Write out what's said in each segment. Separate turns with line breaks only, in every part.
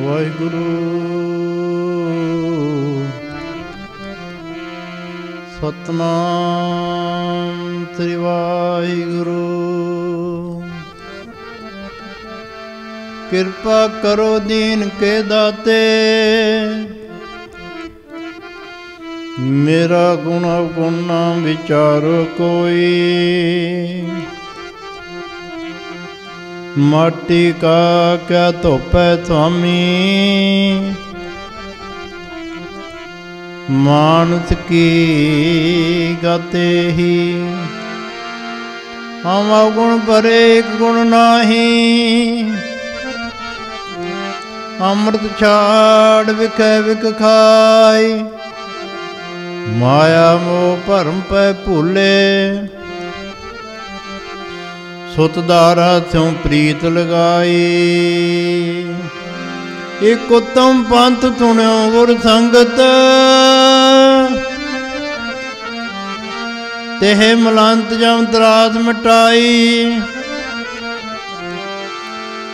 ਵਾਹਿਗੁਰੂ ਸਤਨਾਮ ਸ੍ਰੀ ਵਾਹਿਗੁਰੂ। ਕਿਰਪਾ ਕਰੋ ਦੀਨ ਕੇ ਦਾਤੇ, ਮੇਰਾ ਗੁਣ ਅਵਗੁਣ ਨਾ ਵਿਚਾਰੋ ਕੋਈ। माटी का क्या धोपै स्वामी, मानस की गाते ही। हम अवगुण भरे एक गुण नाही, अमृत छाड़ विखै विख खाई। माया मोह भरम पै भूले, सुतदारा स्यों प्रीत लगाई। एक उत्तम पंथ सुन्यो गुर संगत, तेह मलंत जम त्रास मिटाई।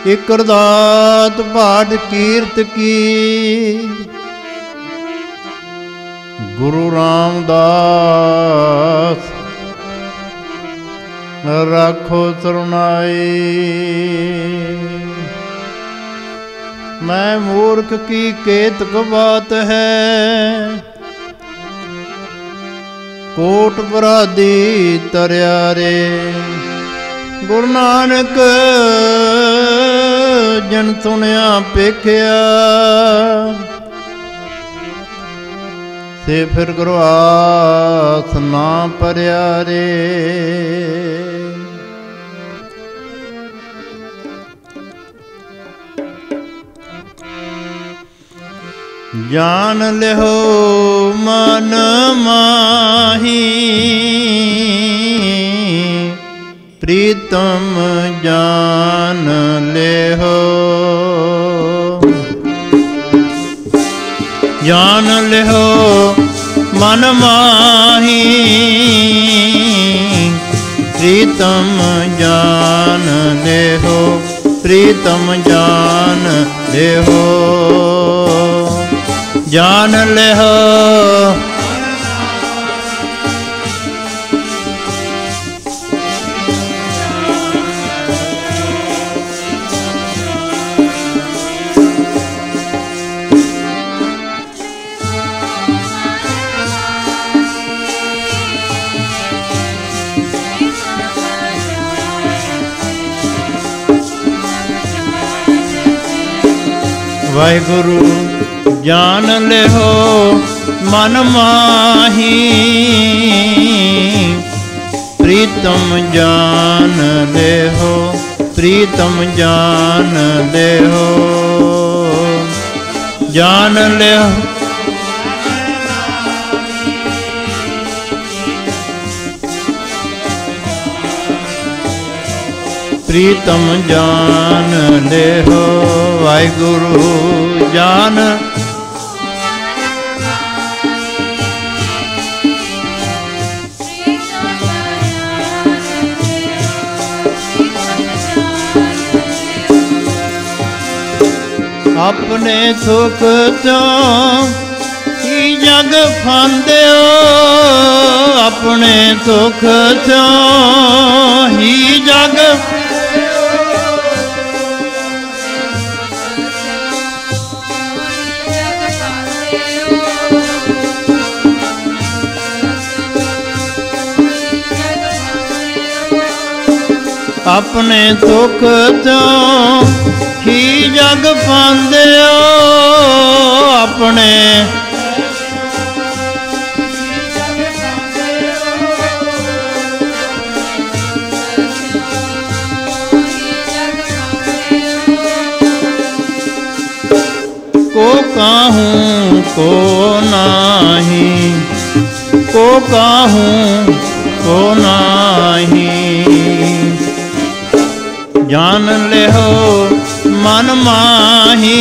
एक अरदास पाठ कीर्त की, गुरु रामदास राखो सरुनाई। मैं मूर्ख की केतक बात है, कोट बरादी तरिया रे। गुरु नानक ਜਨ ਸੁਣਿਆ ਪੇਖਿਆ, ਤੇ ਫਿਰ ਗੁਰੂ ਆਸ ਨਾ ਪਰਿਆ ਰੇ। ਜਾਨ ਲਿਓ ਮਨ ਮਾਹੀ, ਪ੍ਰੀਤਮ ਜਾਨ ਲਿਓ। ਜਾਨ ਲਿਓ ਮਨ ਮਾਹੀ, ਪ੍ਰੀਤਮ ਜਾਨ ਲਿਓ, ਪ੍ਰੀਤਮ ਜਾਨ ਲਿਓ। ਜਾਨ ਲਿਓ ਵਾਹਿਗੁਰੂ। ਜਾਨ ਲਿਓ ਮਨ ਮਾਹੀ, ਪ੍ਰੀਤਮ ਜਾਨ ਲਿਓ, ਪ੍ਰੀਤਮ ਜਾਨ ਲਿਓ। ਜਾਨ ਲਿਓ ਪ੍ਰੀਤਮ ਜਾਨ ਲਿਓ। ਵਾਹਿਗੁਰੂ। ਜਾਨ ਆਪਣੇ ਸੁਖ ਤੋਂ ਹੀ ਜਗ ਫਾਂਦਿਓ, ਆਪਣੇ ਸੁਖ ਤੋਂ ਹੀ ਜਗ ਆਪਣੇ ਸੁਖ ਤੋਂ ਹੀ ਜਗ ਪਾਂਦਿਓ, ਆਪਣੇ को काहूँ को नाही, को काहूँ को नाही। जान लिहो मन माही,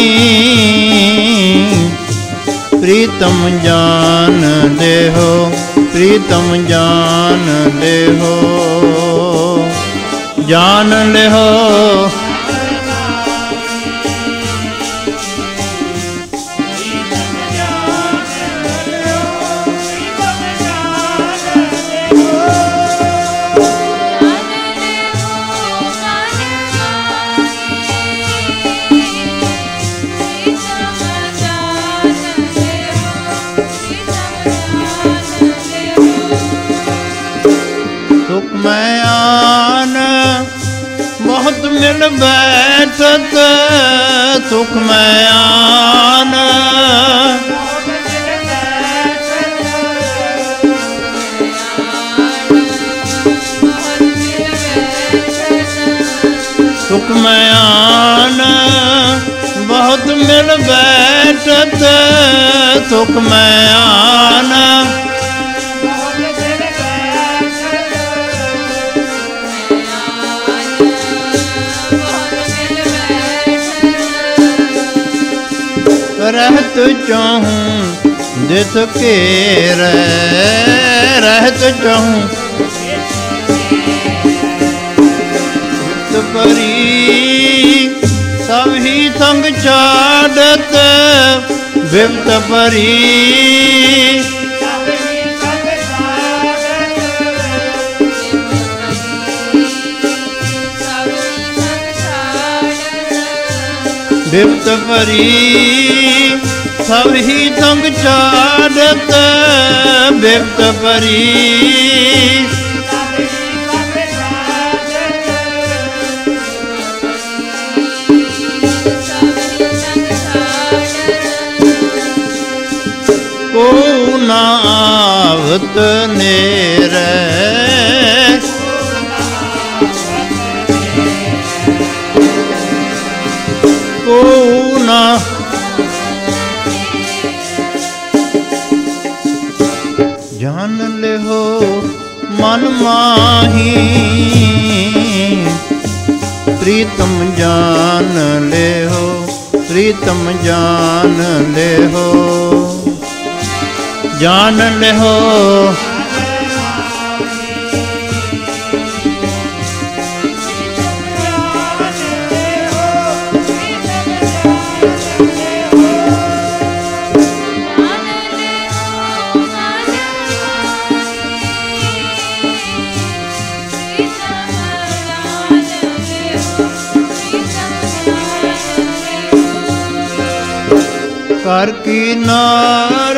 प्रीतम जान लिहो, प्रीतम जान लिहो। जान लिहो मैं आन बहुत मिल बैठत, सुख मैं आन सुख मैं आन बहुत मिल बैठत, सुख मैं आन रहत चाहूँ दिस घेर, रहत चाहूँ परी सब ही संग छाड़त, विपत परी विपत परी सब ही संग छाड़त, विपत परी भगत नेरै को ना जान ले हो मन माही प्रीतम जान ले हो प्रीतम जान ले हो जान ले हो कर किनार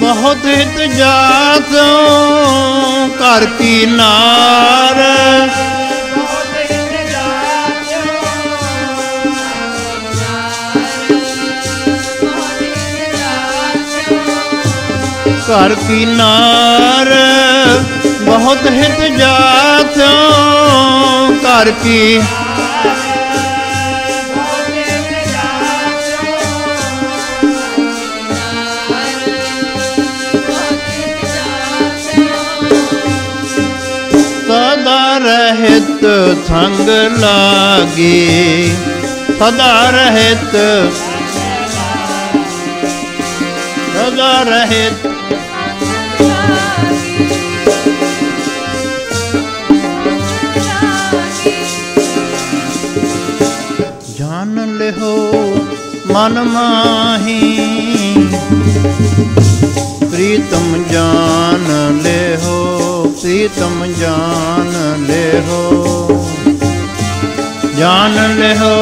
बहुत हित जातो कर किनार कर किनार बहुत हित जातो कर की रहित संग लागी सदा रहित सदा रहित जान ले हो मन माही प्रीतम जान ले हो प्रीतम जान ले हो जान ले हो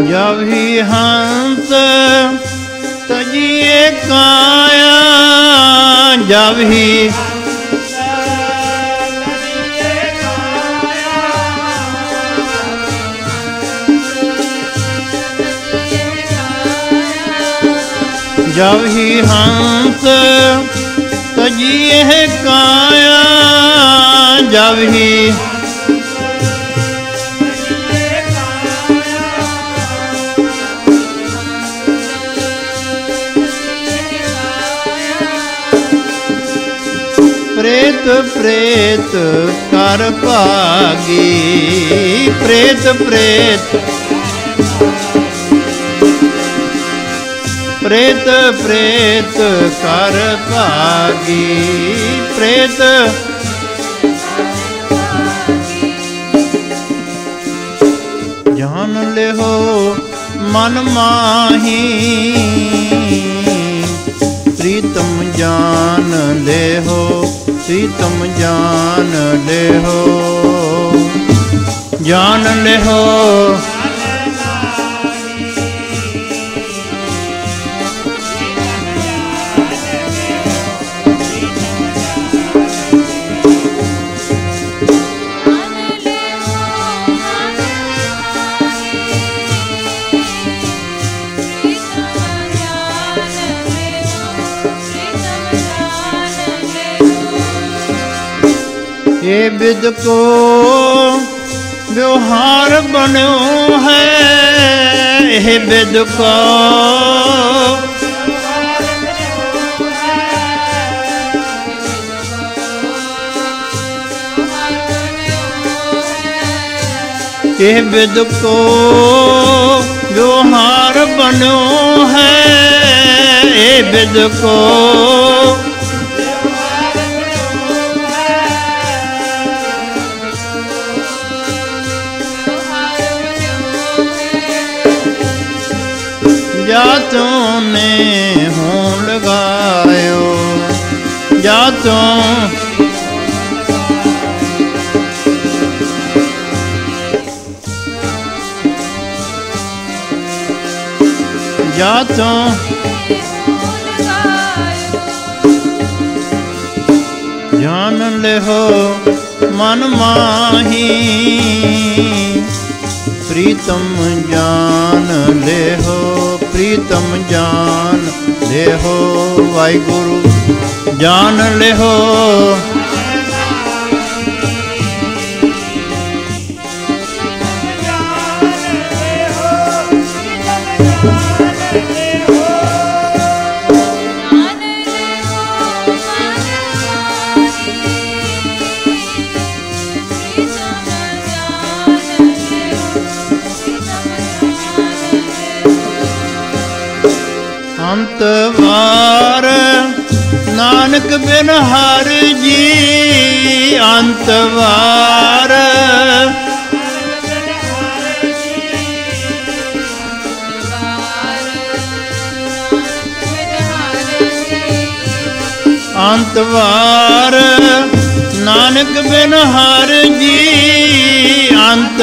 जब ही हंस तजिए काया जब ही जब ही हंस तजिए काया जब ही प्रेत प्रेत कर भागी प्रेत प्रेत प्रेत प्रेत कर भागी प्रेत जान ले हो मन माही प्रीतम जान ले हो प्रीतम जान ले हो जान ले हो ये विद को व्यवहार बनो है ये विद को ये विद को व्यवहार बनो है ये विद को जातों ने हों लगायो जातों जातों जान ले हो मन माही, प्रीतम जान ले हो, प्रीतम जान ले हो, वाहिगुरु जान ले हो। अंतवार नानक बिन हर जी, अंतवार अंतवार नानक बिन हर जी, अंत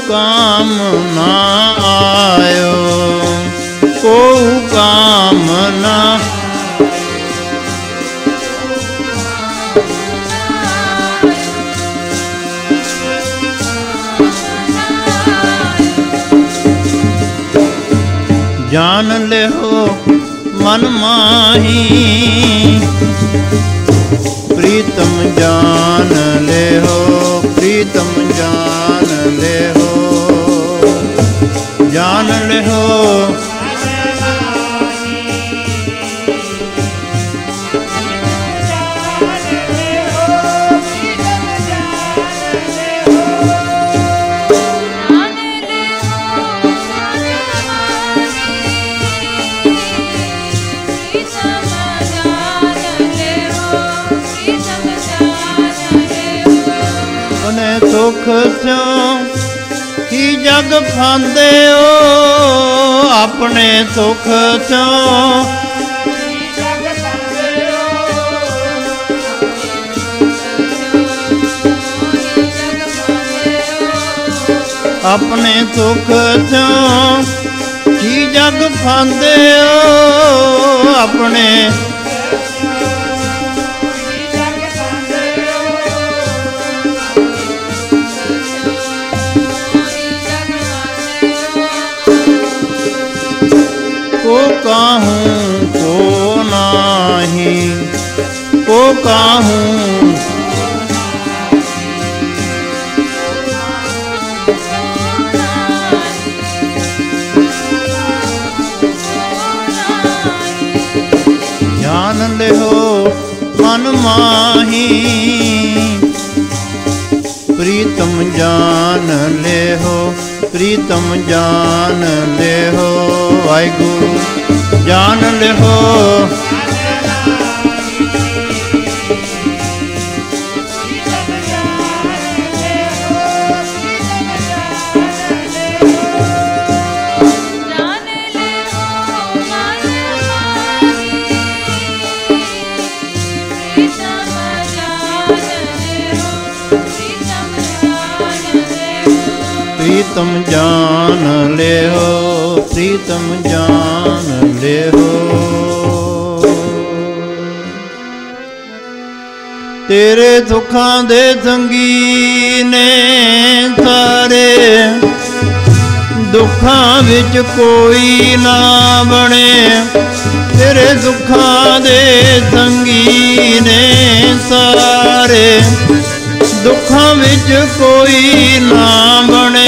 काम ना आयो, को काम ना जान ले हो मन माही, प्रीतम जान ले हो, प्रीतम जान ले हो, जान ले हो। सुख स्यों ही जग फांदे हो, अपने सुख स्यों अपने सुख स्यों ही जग फांदे हो, अपने को काहूँ को नाही, को काहूँ जान ले हो मन माही, प्रीतम जान ले हो, प्रीतम जान ले हो, वाहिगुरु जान ले हो। प्रीतम जान ले हो, प्रीतम जान ले हो। तेरे दुखां दे संगी ने सारे, दुखां विच कोई ना बने। तेरे दुखां दे संगी ने सारे, दुखां विच कोई ना बने।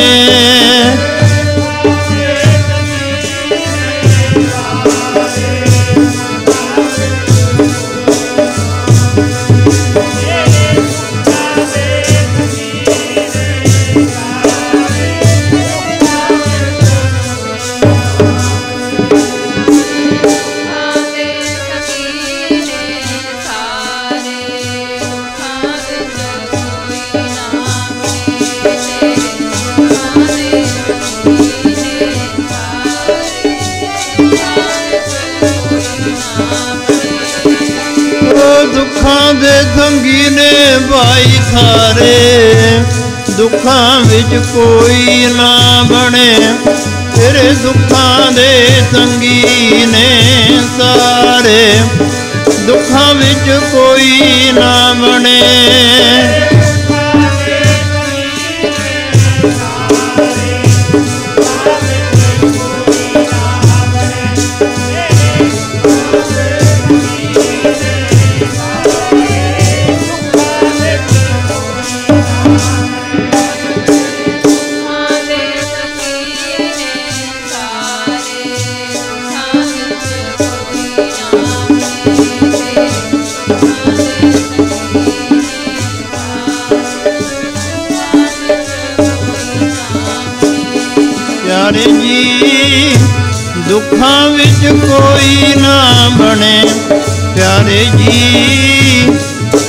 ਸੰਗੀ ਨੇ ਭਾਈ ਸਾਰੇ, ਦੁੱਖਾਂ ਵਿੱਚ ਕੋਈ ਨਾ ਬਣੇ। ਤੇਰੇ ਦੁੱਖਾਂ ਦੇ ਸੰਗੀ ਨੇ ਸਾਰੇ, ਦੁੱਖਾਂ ਵਿੱਚ ਕੋਈ ਨਾ ਬਣੇ। ਪਿਆਰੇ ਜੀ ਦੁੱਖਾਂ ਵਿੱਚ ਕੋਈ ਨਾ ਬਣੇ। ਪਿਆਰੇ ਜੀ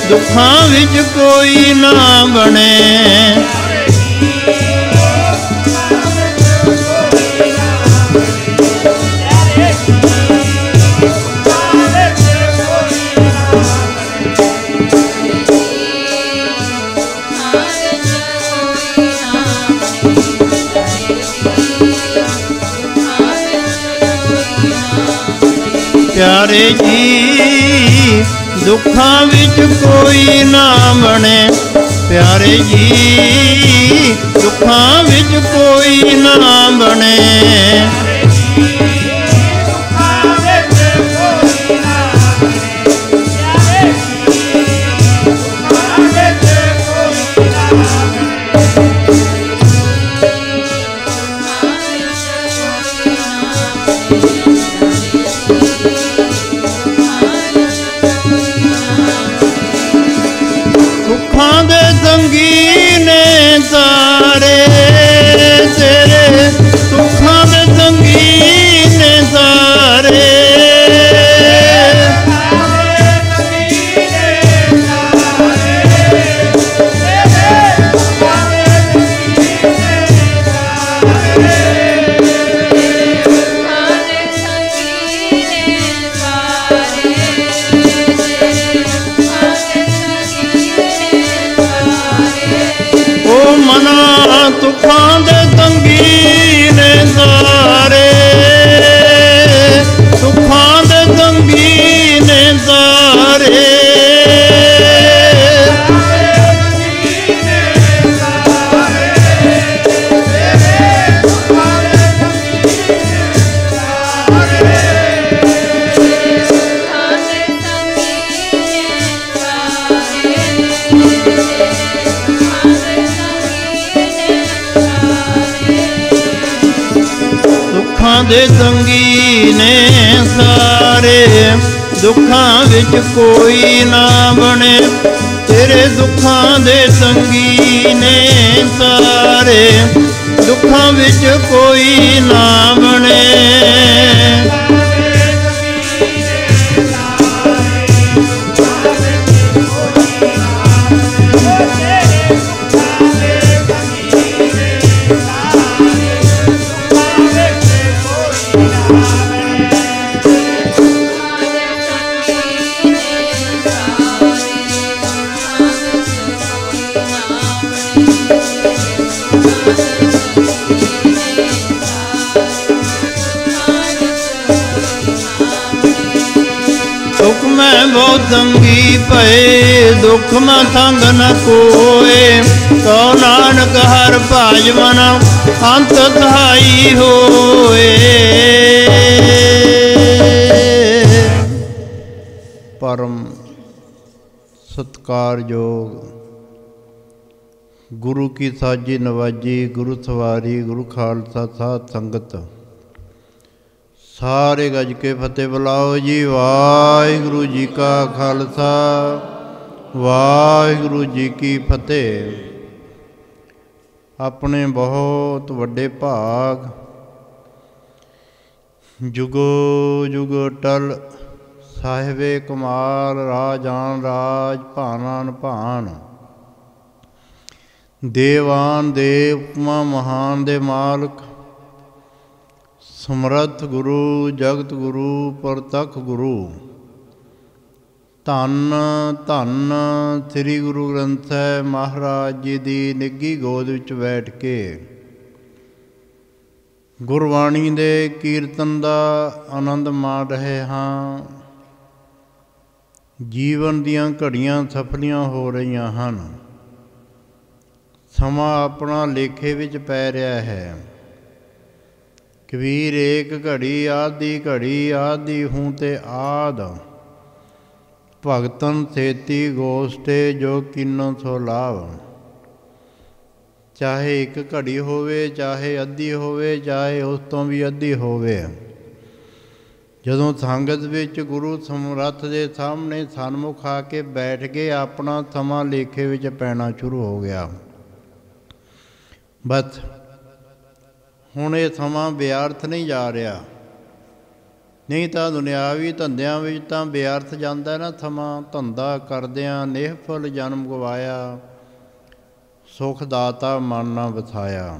ਦੁੱਖਾਂ ਵਿੱਚ ਕੋਈ ਨਾ ਬਣੇ। ਪਿਆਰੇ ਜੀ ਦੁੱਖਾਂ ਵਿੱਚ ਕੋਈ ਨਾ ਬਣੇ। ਪਿਆਰੇ ਜੀ ਦੁੱਖਾਂ ਵਿੱਚ ਕੋਈ ਨਾ ਬਣੇ। ਦੁੱਖਾਂ ਦੇ ਸੰਗੀ ਨੇ ਸਾਰੇ, ਤੇਰੇ ਦੁੱਖਾਂ ਦੇ ਸੰਗੀ ਨੇ ਸਾਰੇ। ਮਨਾ ਦੁੱਖਾਂ ਦੇ ਸੰਗੀ ਨੇ ਸਾਰੇ, ਦੁੱਖਾਂ ਦੇ ਸੰਗੀ ਨੇ ਸਾਰੇ। ਦੁੱਖਾਂ ਦੇ ਸੰਗੀ ਨੇ ਸਾਰੇ, ਦੁੱਖਾਂ ਵਿੱਚ ਕੋਈ ਨਾ ਬਣੇ। ਤੇਰੇ ਦੁੱਖਾਂ ਦੇ ਸੰਗੀ ਨੇ ਸਾਰੇ, ਦੁੱਖਾਂ ਵਿੱਚ ਕੋਈ ਨਾ ਬਣੇ। दुख में बहुत संगी पए, दुख में संग न कोए। तो नानक हर भाज मना अंत सहाई होए। परम सत्कारयोग गुरु की साजी नवाजी, गुरु सवारी, गुरु खालसा साध संगत, सारे गज के फतेह बुलाओ जी। वाहिगुरु जी का खालसा, वाहिगुरु जी की फतेह। अपने बहुत वड्डे भाग जुगो जुग टल साहिबे कमाल राजान राज भानान भान। देवान देव उपमा महान दे मालक, ਸਮਰੱਥ ਗੁਰੂ ਜਗਤ ਗੁਰੂ ਪ੍ਰਤੱਖ ਗੁਰੂ, ਧੰਨ ਧੰਨ ਸ੍ਰੀ ਗੁਰੂ ਗ੍ਰੰਥ ਸਾਹਿਬ ਮਹਾਰਾਜ ਜੀ ਦੀ ਨਿੱਘੀ ਗੋਦ ਵਿੱਚ ਬੈਠ ਕੇ ਗੁਰਬਾਣੀ ਦੇ ਕੀਰਤਨ ਦਾ ਆਨੰਦ ਮਾਣ ਰਹੇ ਹਾਂ। ਜੀਵਨ ਦੀਆਂ ਘੜੀਆਂ ਸਫਲੀਆਂ ਹੋ ਰਹੀਆਂ ਹਨ। ਸਮਾਂ ਆਪਣਾ ਲੇਖੇ ਵਿੱਚ ਪੈ ਰਿਹਾ ਹੈ। ਕਬੀਰ ਏਕ ਘੜੀ ਆਦੀ ਘੜੀ ਆਦੀ ਹੂੰ ਤੇ ਆਦ, ਭਗਤਨ ਸੇਤੀ ਗੋਸ਼ਟੇ ਜੋ ਕਿੰਨੋ ਸੋ ਲਾਭ। ਚਾਹੇ ਇੱਕ ਘੜੀ ਹੋਵੇ, ਚਾਹੇ ਅੱਧੀ ਹੋਵੇ, ਚਾਹੇ ਉਸ ਤੋਂ ਵੀ ਅੱਧੀ ਹੋਵੇ, ਜਦੋਂ ਸੰਗਤ ਵਿੱਚ ਗੁਰੂ ਸਮਰੱਥ ਦੇ ਸਾਹਮਣੇ ਸਨਮੁਖ ਆ ਕੇ ਬੈਠ ਕੇ ਆਪਣਾ ਸਮਾਂ ਲੇਖੇ ਵਿੱਚ ਪੈਣਾ ਸ਼ੁਰੂ ਹੋ ਗਿਆ। ਬਸ ਹੁਣ ਇਹ ਸਮਾਂ ਬੇਅਰਥ ਨਹੀਂ ਜਾ ਰਿਹਾ। ਨਹੀਂ ਤਾਂ ਦੁਨਿਆਵੀ ਧੰਦਿਆਂ ਵਿੱਚ ਤਾਂ ਬੇਅਰਥ ਜਾਂਦਾ ਨਾ ਸਮਾਂ। ਧੰਦਾ ਕਰਦਿਆਂ ਨਿਹਫਲ ਜਨਮ ਗਵਾਇਆ, ਸੁਖ ਦਾਤਾ ਮਨ ਨਾ ਵਸਾਇਆ।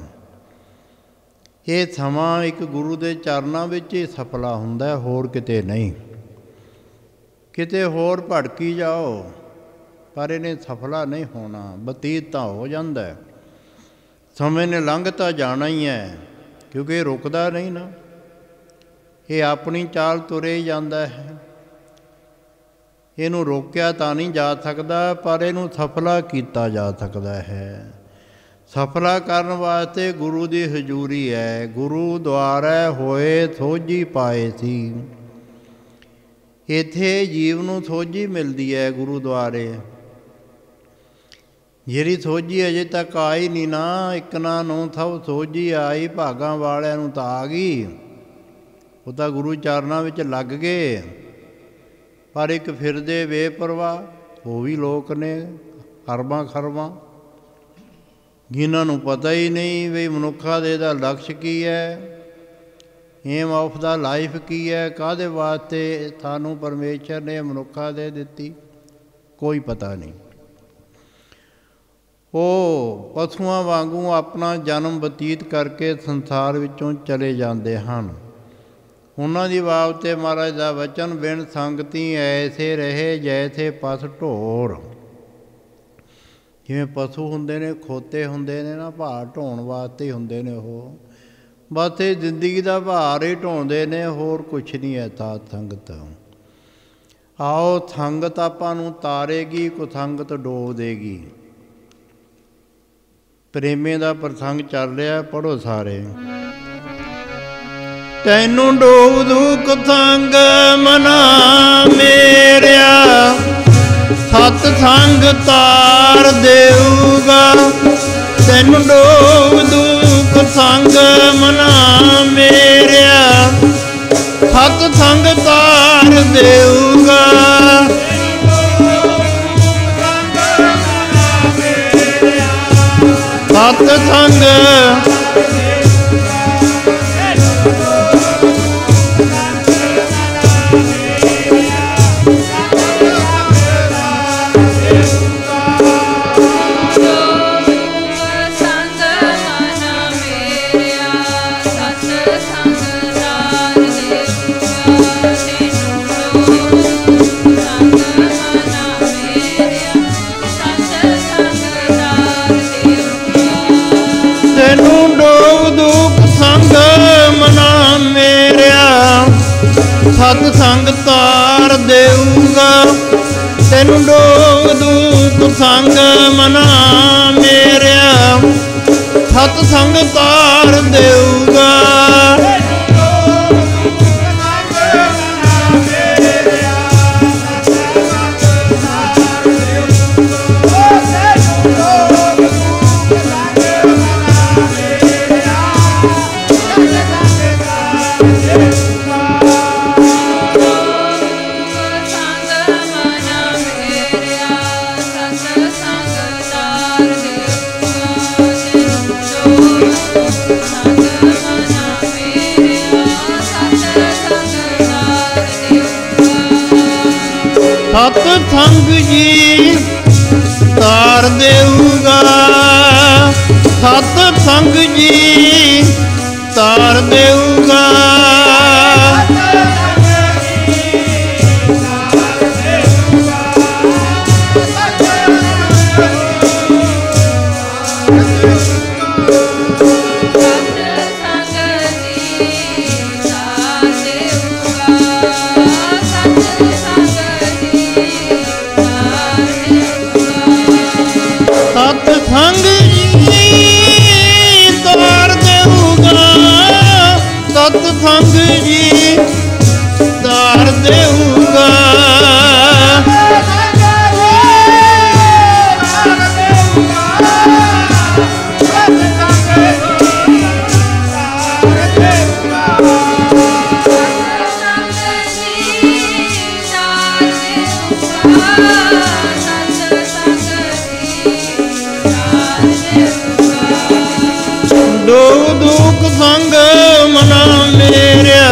ਇਹ ਸਮਾਂ ਇੱਕ ਗੁਰੂ ਦੇ ਚਰਨਾਂ ਵਿੱਚ ਹੀ ਸਫਲਾ ਹੁੰਦਾ, ਹੋਰ ਕਿਤੇ ਨਹੀਂ। ਕਿਤੇ ਹੋਰ ਭਟਕੀ ਜਾਓ ਪਰ ਇਹਨੇ ਸਫਲਾ ਨਹੀਂ ਹੋਣਾ। ਬਤੀਤ ਤਾਂ ਹੋ ਜਾਂਦਾ, ਸਮੇਂ ਨੇ ਲੰਘ ਤਾਂ ਜਾਣਾ ਹੀ ਹੈ, ਕਿਉਂਕਿ ਇਹ ਰੁਕਦਾ ਨਹੀਂ ਨਾ। ਇਹ ਆਪਣੀ ਚਾਲ ਤੁਰੇ ਹੀ ਜਾਂਦਾ ਹੈ। ਇਹਨੂੰ ਰੋਕਿਆ ਤਾਂ ਨਹੀਂ ਜਾ ਸਕਦਾ, ਪਰ ਇਹਨੂੰ ਸਫਲਾ ਕੀਤਾ ਜਾ ਸਕਦਾ ਹੈ। ਸਫਲਾ ਕਰਨ ਵਾਸਤੇ ਗੁਰੂ ਦੀ ਹਜ਼ੂਰੀ ਹੈ। ਗੁਰੂ ਦੁਆਰੇ ਹੋਏ ਸੋਝੀ ਪਾਏ ਸੀ। ਇੱਥੇ ਜੀਵ ਨੂੰ ਸੋਝੀ ਮਿਲਦੀ ਹੈ ਗੁਰੂ ਦੁਆਰੇ। ਜਿਹੜੀ ਸੋਝੀ ਅਜੇ ਤੱਕ ਆਈ ਨਹੀਂ ਨਾ, ਇਕਨਾ ਨੂੰ ਸਭ ਸੋਝੀ ਆਈ, ਭਾਗਾਂ ਵਾਲਿਆਂ ਨੂੰ ਤਾਂ ਆ ਗਈ। ਉਹ ਤਾਂ ਗੁਰੂ ਚਰਨਾਂ ਵਿੱਚ ਲੱਗ ਗਏ। ਪਰ ਇੱਕ ਫਿਰਦੇ ਬੇਪਰਵਾਹ ਉਹ ਵੀ ਲੋਕ ਨੇ, ਅਰਬਾਂ ਖਰਬਾਂ, ਜਿਨ੍ਹਾਂ ਨੂੰ ਪਤਾ ਹੀ ਨਹੀਂ ਵੀ ਮਨੁੱਖਾਂ ਦੇ ਦਾ ਲਕਸ਼ ਕੀ ਹੈ, ਏਮ ਆਫ ਦਾ ਲਾਈਫ ਕੀ ਹੈ, ਕਾਹਦੇ ਵਾਸਤੇ ਸਾਨੂੰ ਪਰਮੇਸ਼ਰ ਨੇ ਮਨੁੱਖਾਂ ਦੇ ਦਿੱਤੀ, ਕੋਈ ਪਤਾ ਨਹੀਂ। ਉਹ ਪਸ਼ੂਆਂ ਵਾਂਗੂ ਆਪਣਾ ਜਨਮ ਬਤੀਤ ਕਰਕੇ ਸੰਸਾਰ ਵਿੱਚੋਂ ਚਲੇ ਜਾਂਦੇ ਹਨ। ਉਹਨਾਂ ਦੀ ਬਾਬਤ 'ਤੇ ਮਹਾਰਾਜ ਦਾ ਵਚਨ, ਬਿਨ ਸੰਗਤੀ ਐਸੇ ਰਹੇ ਜੈਸੇ ਪਸ ਢੋਰ। ਜਿਵੇਂ ਪਸ਼ੂ ਹੁੰਦੇ ਨੇ, ਖੋਤੇ ਹੁੰਦੇ ਨੇ ਨਾ, ਭਾਰ ਢੋਣ ਵਾਸਤੇ ਹੀ ਹੁੰਦੇ ਨੇ ਉਹ। ਬਸ ਇਹ ਜ਼ਿੰਦਗੀ ਦਾ ਭਾਰ ਹੀ ਢੋਂਦੇ ਨੇ, ਹੋਰ ਕੁਛ ਨਹੀਂ ਹੈ। ਸਾਧ ਸੰਗਤ ਆਓ, ਸੰਗਤ ਆਪਾਂ ਨੂੰ ਤਾਰੇਗੀ, ਕੁਸੰਗਤ ਡੋਬ ਦੇਗੀ। ਪ੍ਰੇਮੇ ਦਾ ਪ੍ਰਸੰਗ ਚੱਲ ਰਿਹਾ, ਪੜ੍ਹੋ ਸਾਰੇ। ਤੈਨੂੰ ਡੋਬ ਦੂਕ ਸੰਗ ਮਨਾ ਮੇਰਿਆ, ਸਤ ਸੰਗ ਤਾਰ ਦੇਊਗਾ। ਤੈਨੂੰ ਡੋਬ ਦੂਕ ਸੰਗ ਮਨਾ ਮੇਰਿਆ, ਸਤ ਸੰਗ ਤਾਰ ਦੇਊਗਾ। ਸਤ ਸੰਗ ਸਤ ਸੰਗ ਤਾਰ ਦੇਊਗਾ। ਤੈਨੂੰ ਡੋਬ ਦੂਕ ਸੰਗ ਮਨਾ ਮੇਰਿਆ, ਸਤ ਸੰਗ ਤਾਰ ਦੇਊਗਾ। ਸਤ ਸੰਗ ਜੀ ਤਾਰ ਦੇਊਗਾ। ਸਤ ਸੰਗ ਜੀ ਤਾਰ ਦੇਊਗਾ। ਸੰਗ ਮਨਾ ਮੇਰਿਆ,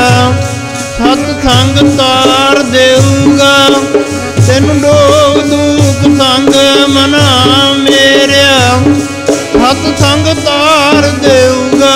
ਸਤ ਸੰਗ ਤਾਰ ਦੇਊਗਾ। ਤੈਨੂੰ ਡੋਗ ਦੂਖ ਸੰਗ ਮਨਾ ਮੇਰਿਆ, ਸਤ ਸੰਗ ਤਾਰ ਦੇਊਗਾ।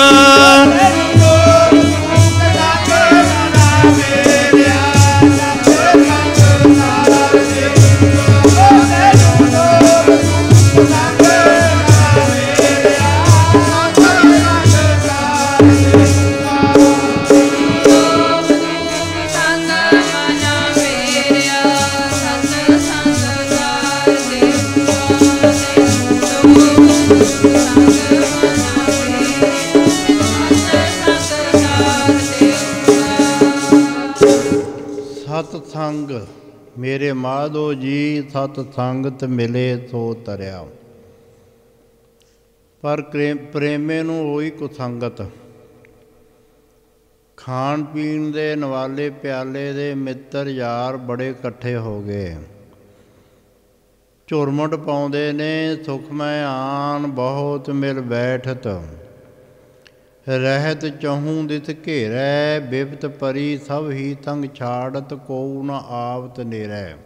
ਸਤ ਸੰਗ ਮੇਰੇ ਮਾਧੋ ਜੀ, ਸਤ ਸੰਗਤ ਮਿਲੇ ਸੋ ਤਰਿਆ। ਪਰ ਪ੍ਰੇਮੇ ਨੂੰ ਹੋਈ ਕੁਸੰਗਤ, ਖਾਣ ਪੀਣ ਦੇ ਨਵਾਲੇ ਪਿਆਲੇ ਦੇ ਮਿੱਤਰ ਯਾਰ ਬੜੇ ਇਕੱਠੇ ਹੋ ਗਏ। ਝੁਰਮਟ ਪਾਉਂਦੇ ਨੇ ਸੁਖਮੈ ਆਨ, ਬਹੁਤ ਮਿਲ ਬੈਠਤ ਰਹਿਤ ਚਹੂੰ ਦਿਸ ਘੇਰੈ। ਬਿਪਤ ਪਰੀ ਸਭ ਹੀ ਤੰਗ ਛਾੜਤ, ਕੋਊ ਨ ਆਵਤ ਨੇਰੈ।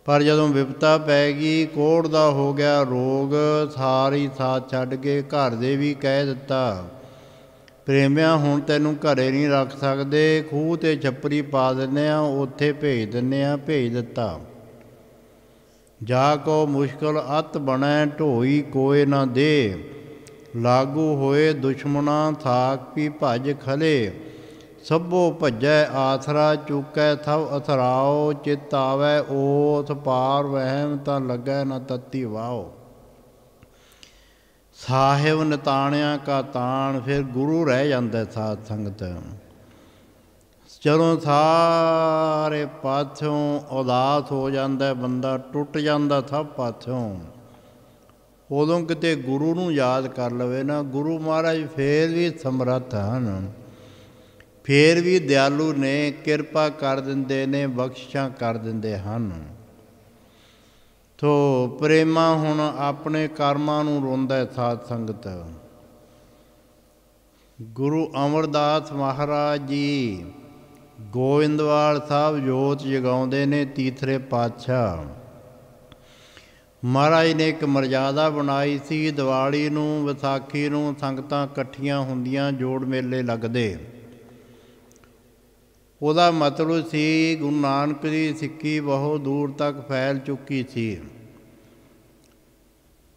ਪਰ ਜਦੋਂ ਵਿਪਤਾ ਪੈ ਗਈ, ਕੋਹੜ ਦਾ ਹੋ ਗਿਆ ਰੋਗ, ਸਾਰੀ ਸਾਥ ਛੱਡ ਕੇ ਘਰ ਦੇ ਵੀ ਕਹਿ ਦਿੱਤਾ, ਪ੍ਰੇਮਿਆ ਹੁਣ ਤੈਨੂੰ ਘਰੇ ਨਹੀਂ ਰੱਖ ਸਕਦੇ, ਖੂਹ 'ਤੇ ਛੱਪਰੀ ਪਾ ਦਿੰਦੇ ਹਾਂ, ਉੱਥੇ ਭੇਜ ਦਿੰਦੇ ਹਾਂ। ਭੇਜ ਦਿੱਤਾ। ਜਾ ਕੋ ਮੁਸ਼ਕਿਲ ਅਤ ਬਣੈ, ਢੋਈ ਕੋਏ ਨਾ ਦੇ। ਲਾਗੂ ਹੋਏ ਦੁਸ਼ਮਣਾ, ਥਾਕ ਪੀ ਭੱਜ ਖਲੇ। ਸਭੋ ਭੱਜੈ ਆਸਰਾ, ਚੁਕੈ ਥਵ ਅਥਰਾਓ। ਚਿਤ ਆਵੈ ਓਥ ਪਾਰ, ਵਹਿਮ ਤਾਂ ਲੱਗੈ ਨਾ ਤੱਤੀ ਵਾਓ। ਸਾਹਿਬ ਨਿਤਾਣਿਆਂ ਕਾ ਤਾਣ, ਫਿਰ ਗੁਰੂ ਰਹਿ ਜਾਂਦਾ ਸਾਧ ਸੰਗਤ। ਜਦੋਂ ਸਾਰੇ ਪਾਸਿਓਂ ਉਦਾਸ ਹੋ ਜਾਂਦਾ ਬੰਦਾ, ਟੁੱਟ ਜਾਂਦਾ ਸਭ ਪਾਸਿਓਂ, ਉਦੋਂ ਕਿਤੇ ਗੁਰੂ ਨੂੰ ਯਾਦ ਕਰ ਲਵੇ ਨਾ, ਗੁਰੂ ਮਹਾਰਾਜ ਫੇਰ ਵੀ ਸਮਰੱਥ ਹਨ, ਫੇਰ ਵੀ ਦਿਆਲੂ ਨੇ, ਕਿਰਪਾ ਕਰ ਦਿੰਦੇ ਨੇ, ਬਖਸ਼ਿਸ਼ਾਂ ਕਰ ਦਿੰਦੇ ਹਨ। ਤੋ ਪ੍ਰੇਮਾ ਹੁਣ ਆਪਣੇ ਕਰਮਾਂ ਨੂੰ ਰੋਂਦਾ ਸਾਧ ਸੰਗਤ। ਗੁਰੂ ਅਮਰਦਾਸ ਮਹਾਰਾਜ ਜੀ ਗੋਇੰਦਵਾਲ ਸਾਹਿਬ ਜੋਤ ਜਗਾਉਂਦੇ ਨੇ, ਤੀਸਰੇ ਪਾਤਸ਼ਾਹ। ਮਹਾਰਾਜ ਨੇ ਇੱਕ ਮਰਜ਼ਾਦਾ ਬਣਾਈ ਸੀ, ਦੀਵਾਲੀ ਨੂੰ ਵਿਸਾਖੀ ਨੂੰ ਸੰਗਤਾਂ ਇਕੱਠੀਆਂ ਹੁੰਦੀਆਂ, ਜੋੜ ਮੇਲੇ ਲੱਗਦੇ। ਉਹਦਾ ਮਤਲਬ ਸੀ ਗੁਰੂ ਨਾਨਕ ਦੀ ਸਿੱਖੀ ਬਹੁਤ ਦੂਰ ਤੱਕ ਫੈਲ ਚੁੱਕੀ ਸੀ।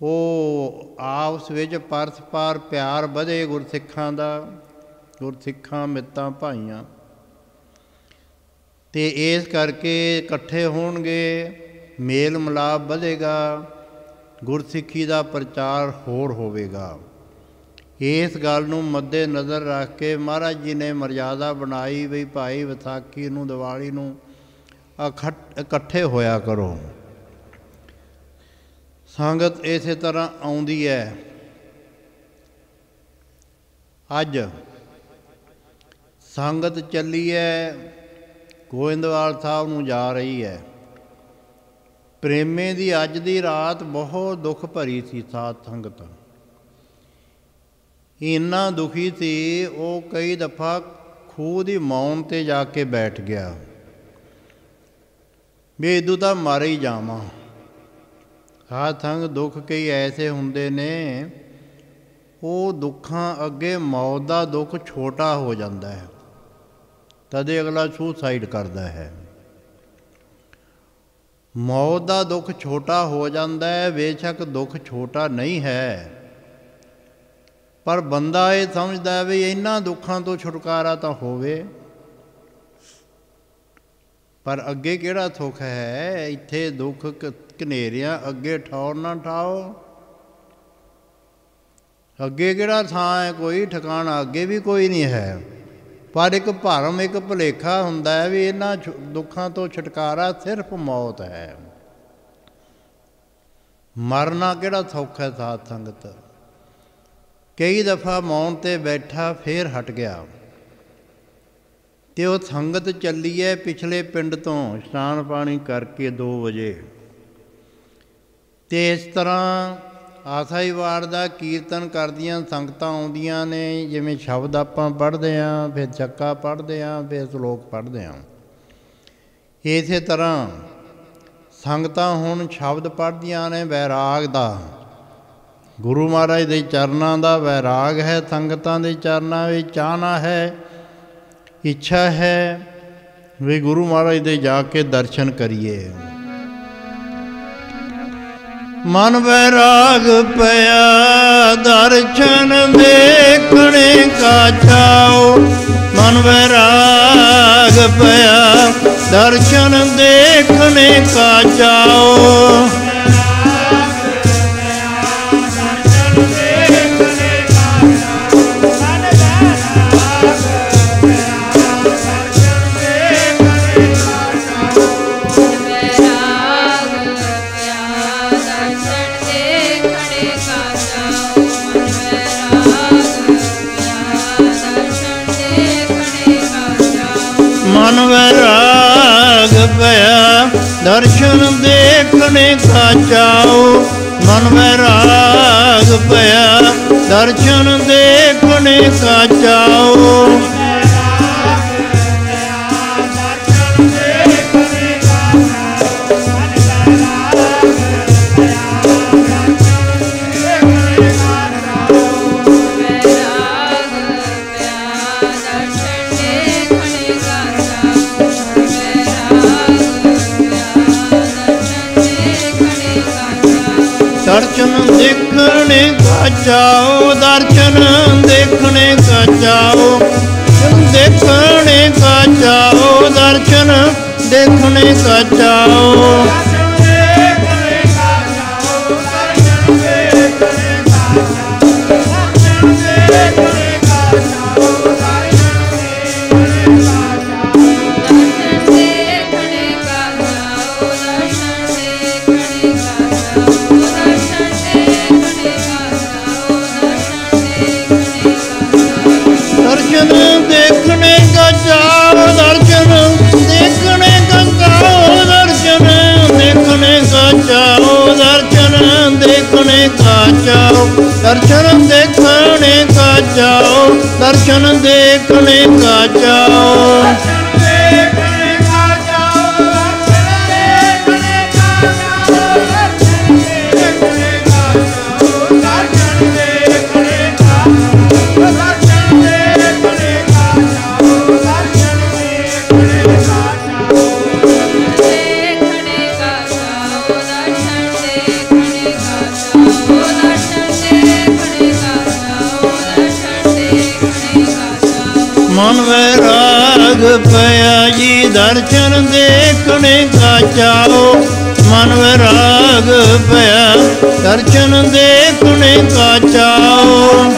ਉਹ ਆਪਸ ਵਿੱਚ ਪਰਸਪਰ ਪਿਆਰ ਵਧੇ ਗੁਰਸਿੱਖਾਂ ਦਾ, ਗੁਰਸਿੱਖਾਂ ਮਿੱਤਾਂ ਭਾਈਆਂ, ਅਤੇ ਇਸ ਕਰਕੇ ਇਕੱਠੇ ਹੋਣਗੇ, ਮੇਲ ਮਿਲਾਪ ਵਧੇਗਾ, ਗੁਰਸਿੱਖੀ ਦਾ ਪ੍ਰਚਾਰ ਹੋਰ ਹੋਵੇਗਾ। ਇਸ ਗੱਲ ਨੂੰ ਮੱਦੇ ਨਜ਼ਰ ਰੱਖ ਕੇ ਮਹਾਰਾਜ ਜੀ ਨੇ ਮਰਜ਼ਾਦਾ ਬਣਾਈ ਵੀ ਭਾਈ ਵਿਸਾਖੀ ਨੂੰ, ਦੀਵਾਲੀ ਨੂੰ ਇਕੱਠੇ ਹੋਇਆ ਕਰੋ। ਸੰਗਤ ਇਸੇ ਤਰ੍ਹਾਂ ਆਉਂਦੀ ਹੈ। ਅੱਜ ਸੰਗਤ ਚੱਲੀ ਹੈ, ਗੋਇੰਦਵਾਲ ਸਾਹਿਬ ਨੂੰ ਜਾ ਰਹੀ ਹੈ। ਪ੍ਰੇਮੇ ਦੀ ਅੱਜ ਦੀ ਰਾਤ ਬਹੁਤ ਦੁੱਖ ਭਰੀ ਸੀ ਸਾਧ ਸੰਗਤ। ਇੰਨਾ ਦੁਖੀ ਸੀ, ਉਹ ਕਈ ਦਫਾ ਖੂਹ ਦੀ ਮੌਣ 'ਤੇ ਜਾ ਕੇ ਬੈਠ ਗਿਆ ਵੀ ਇਦੋਂ ਤਾਂ ਮਰ ਹੀ ਜਾਵਾਂ। ਸਾਧ ਸੰਗ ਦੁੱਖ ਕਈ ਐਸੇ ਹੁੰਦੇ ਨੇ, ਉਹ ਦੁੱਖਾਂ ਅੱਗੇ ਮੌਤ ਦਾ ਦੁੱਖ ਛੋਟਾ ਹੋ ਜਾਂਦਾ ਹੈ, ਤਦੇ ਅਗਲਾ ਸੁਸਾਈਡ ਕਰਦਾ ਹੈ। ਮੌਤ ਦਾ ਦੁੱਖ ਛੋਟਾ ਹੋ ਜਾਂਦਾ ਹੈ, ਬੇਸ਼ੱਕ ਦੁੱਖ ਛੋਟਾ ਨਹੀਂ ਹੈ, ਪਰ ਬੰਦਾ ਇਹ ਸਮਝਦਾ ਵੀ ਇਹਨਾਂ ਦੁੱਖਾਂ ਤੋਂ ਛੁਟਕਾਰਾ ਤਾਂ ਹੋਵੇ। ਪਰ ਅੱਗੇ ਕਿਹੜਾ ਸੁੱਖ ਹੈ? ਇੱਥੇ ਦੁੱਖ ਘਨੇਰਿਆਂ ਅੱਗੇ ਠੌਰ ਨਾ ਠਾਓ। ਅੱਗੇ ਕਿਹੜਾ ਥਾਂ ਹੈ? ਕੋਈ ਠਿਕਾਣਾ ਅੱਗੇ ਵੀ ਕੋਈ ਨਹੀਂ ਹੈ। ਪਰ ਇੱਕ ਭਰਮ, ਇੱਕ ਭੁਲੇਖਾ ਹੁੰਦਾ ਹੈ ਵੀ ਇਹਨਾਂ ਦੁੱਖਾਂ ਤੋਂ ਛੁਟਕਾਰਾ ਸਿਰਫ ਮੌਤ ਹੈ। ਮਰਨਾ ਕਿਹੜਾ ਸੌਖਾ ਹੈ ਸਾਧ ਸੰਗਤ। ਕਈ ਦਫਾ ਮੌਨ 'ਤੇ ਬੈਠਾ, ਫੇਰ ਹਟ ਗਿਆ, ਅਤੇ ਉਹ ਸੰਗਤ ਚੱਲੀ ਹੈ ਪਿਛਲੇ ਪਿੰਡ ਤੋਂ ਇਸ਼ਨਾਨ ਪਾਣੀ ਕਰਕੇ 2 ਵਜੇ। ਅਤੇ ਇਸ ਤਰ੍ਹਾਂ ਆਸਾ ਵਾਰ ਦਾ ਕੀਰਤਨ ਕਰਦੀਆਂ ਸੰਗਤਾਂ ਆਉਂਦੀਆਂ ਨੇ। ਜਿਵੇਂ ਸ਼ਬਦ ਆਪਾਂ ਪੜ੍ਹਦੇ ਹਾਂ, ਫਿਰ ਚੱਕਾ ਪੜ੍ਹਦੇ ਹਾਂ, ਫਿਰ ਸ਼ਲੋਕ ਪੜ੍ਹਦੇ ਹਾਂ। ਇਸੇ ਤਰ੍ਹਾਂ ਸੰਗਤਾਂ ਹੁਣ ਸ਼ਬਦ ਪੜ੍ਹਦੀਆਂ ਨੇ ਵੈਰਾਗ ਦਾ। ਗੁਰੂ ਮਹਾਰਾਜ ਦੇ ਚਰਨਾਂ ਦਾ ਵੈਰਾਗ ਹੈ। ਸੰਗਤਾਂ ਦੇ ਚਰਨਾਂ ਵਿੱਚ ਚਾਹਨਾ ਹੈ, ਇੱਛਾ ਹੈ ਵੀ ਗੁਰੂ ਮਹਾਰਾਜ ਦੇ ਜਾ ਕੇ ਦਰਸ਼ਨ ਕਰੀਏ। ਮਨ ਵੈਰਾਗ ਪਿਆ ਦਰਸ਼ਨ ਦੇਖਣੇ ਕਾ ਚਾਓ। ਮਨ ਵੈਰਾਗ ਪਿਆ ਦਰਸ਼ਨ ਦੇਖਣੇ ਕਾ ਚਾਓ। ਮਨ ਵੈਰਾਗ ਪਿਆ ਦਰਸ਼ਨ ਦੇਖਣੇ ਕਾ ਚਾਓ। ਮਨ ਵੈਰਾਗ ਪਿਆ ਦਰਸ਼ਨ ਦੇਖਣੇ ਕਾ ਚਾਓ। ਦਰਸ਼ਨ ਦੇਖਣੇ ਕਾ ਚਾਓ। ਦਰਸ਼ਨ ਦੇਖਣੇ ਕਾ ਚਾਓ। ਦੇਖਣੇ ਕਾ ਚਾਓ। ਦਰਸ਼ਨ ਦੇਖਣੇ ਕਾ ਚਾਓ। ਦਰਸ਼ਨ ਦੇਖਣੇ ਕਾ ਚਾਓ। ਦਰਸ਼ਨ ਦੇਖਣੇ ਕਾ ਚਾਓ। ਦਰਸ਼ਨ ਦੇਖਣੇ ਕਾ ਚਾਓ। ਦਰਸ਼ਨ ਦੇਖਣੇ ਕਾ ਚਾਓ। ਦਰਸ਼ਨ ਦੇਖਣੇ ਕਾ ਚਾਓ। ਦਰਸ਼ਨ ਦੇਖਣੇ ਕਾ ਚਾਓ। ਮਨ ਵੈਰਾਗ ਪਿਆ ਜੀ ਦਰਸ਼ਨ ਦੇਖਣੇ ਕਾ ਚਾਓ। ਮਨ ਵੈਰਾਗ ਪਿਆ ਦਰਸ਼ਨ ਦੇਖਣੇ ਕਾ ਚਾਓ।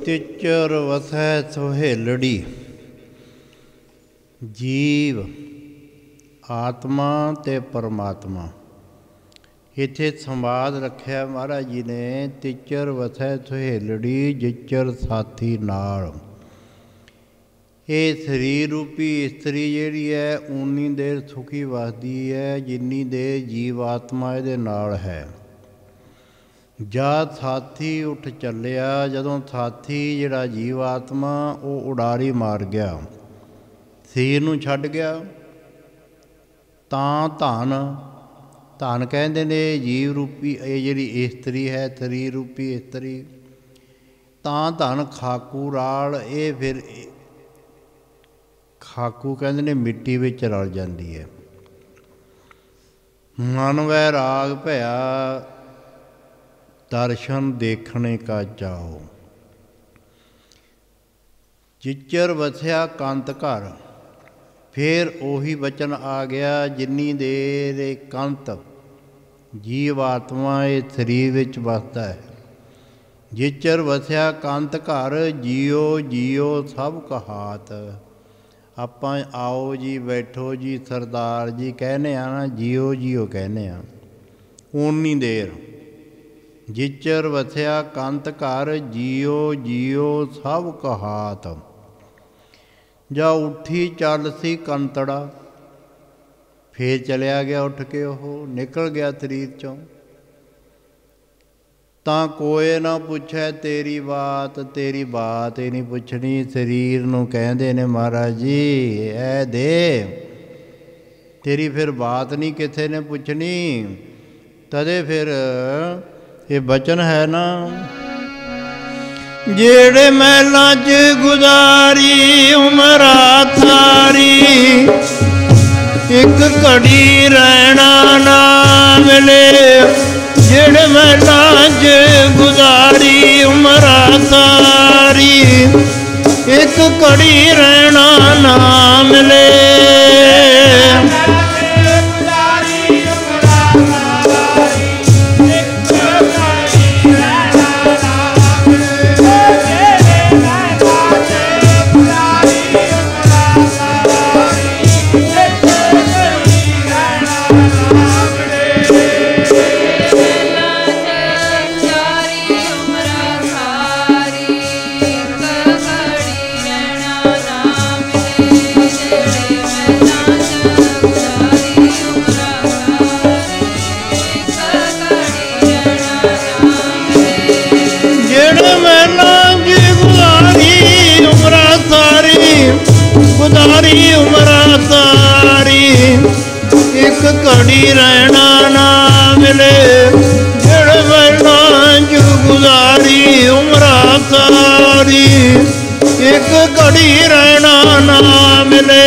ਤਿਚਰ ਵਸੈ ਸੁਹੇਲੜੀ। ਜੀਵ ਆਤਮਾ ਤੇ ਪਰਮਾਤਮਾ ਇੱਥੇ ਸੰਵਾਦ ਰੱਖਿਆ ਮਹਾਰਾਜ ਜੀ ਨੇ। ਤਿਚਰ ਵਸੈ ਸੁਹੇਲੜੀ ਜਿਚਰ ਸਾਥੀ ਨਾਲ। ਇਹ ਸਰੀਰ ਰੂਪੀ ਇਸਤਰੀ ਜਿਹੜੀ ਹੈ ਉਨੀ ਦੇਰ ਸੁਖੀ ਵਸਦੀ ਹੈ ਜਿੰਨੀ ਦੇਰ ਜੀਵ ਆਤਮਾ ਇਹਦੇ ਨਾਲ ਹੈ। ਜਦ ਸਾਥੀ ਉੱਠ ਚੱਲਿਆ, ਜਦੋਂ ਸਾਥੀ ਜਿਹੜਾ ਜੀਵ ਆਤਮਾ ਉਹ ਉਡਾਰੀ ਮਾਰ ਗਿਆ, ਸਰੀਰ ਨੂੰ ਛੱਡ ਗਿਆ, ਤਾਂ ਧਨ ਕਹਿੰਦੇ ਨੇ ਜੀਵ ਰੂਪੀ ਇਹ ਜਿਹੜੀ ਇਸਤਰੀ ਹੈ ਸਰੀਰ ਰੂਪੀ ਇਸਤਰੀ, ਤਾਂ ਧਨ ਖਾਕੂ ਰਾਲ। ਇਹ ਫਿਰ ਖਾਕੂ ਕਹਿੰਦੇ ਨੇ ਮਿੱਟੀ ਵਿੱਚ ਰਲ ਜਾਂਦੀ ਹੈ। ਮਨ ਵੈਰਾਗ ਭਇਆ ਦਰਸ਼ਨ ਦੇਖਣੇ ਕਾ ਚਾਓ। ਜਿਚਰ ਵਸਿਆ ਕੰਤ ਘਰ। ਫਿਰ ਉਹੀ ਵਚਨ ਆ ਗਿਆ, ਜਿੰਨੀ ਦੇਰ ਇਹ ਕੰਤ ਜੀਵ ਆਤਮਾ ਇਹ ਸਰੀਰ ਵਿੱਚ ਵਸਦਾ ਹੈ। ਜਿਚਰ ਵਸਿਆ ਕੰਤ ਘਰ, ਜੀਓ ਜੀਓ ਸਭ ਕਹਾਤ। ਆਪਾਂ आओ जी बैठो जी सरदार जी कहने आ ना, जियो जियो कहने आ। ਓਨੀ देर जिचर वसिया कंत घर, जियो जियो सब कहात। जा उठी चल सी कंतड़ा, फिर चलिया गया उठ के, ਉਹ निकल गया शरीर चों। ਤਾਂ ਕੋਈ ਨਾ ਪੁੱਛੇ ਤੇਰੀ ਬਾਤ ਹੀ ਨਹੀਂ ਪੁੱਛਣੀ। ਸਰੀਰ ਨੂੰ ਕਹਿੰਦੇ ਨੇ ਮਹਾਰਾਜ ਜੀ ਇਹ ਦੇ, ਤੇਰੀ ਫਿਰ ਬਾਤ ਨਹੀਂ ਕਿਸੇ ਨੇ ਪੁੱਛਣੀ। ਤਦੇ ਫਿਰ ਇਹ ਬਚਨ ਹੈ ਨਾ, ਜਿਹੜੇ ਮਹਿਲਾਂ 'ਚ ਗੁਜ਼ਾਰੀ ਉਮਰਾਂ ਥਾਰੀ, ਇੱਕ ਘੜੀ ਰਹਿਣਾ ਨਾ ਮਿਲੇ। ਜਿਹੜੇ ਮਹਿਲਾਂ 'ਚ ਗੁਜ਼ਾਰੀ ਉਮਰਾਂ ਸਾਰੀ, ਇੱਕ ਘੜੀ ਰਹਿਣਾ ਨਾ ਮਿਲੇ। ਗੁਜ਼ਾਰੀ ਉਮਰਾਂ ਸਾਰੀ, ਇੱਕ ਘੜੀ ਰਹਿਣਾ ਨਾ ਮਿਲੇ। ਜਿਹੜੇ ਮਹਿਲਾਂ 'ਚ ਗੁਜ਼ਾਰੀ ਉਮਰਾਂ ਸਾਰੀ, ਇੱਕ ਘੜੀ ਰਹਿਣਾ ਨਾ ਮਿਲੇ।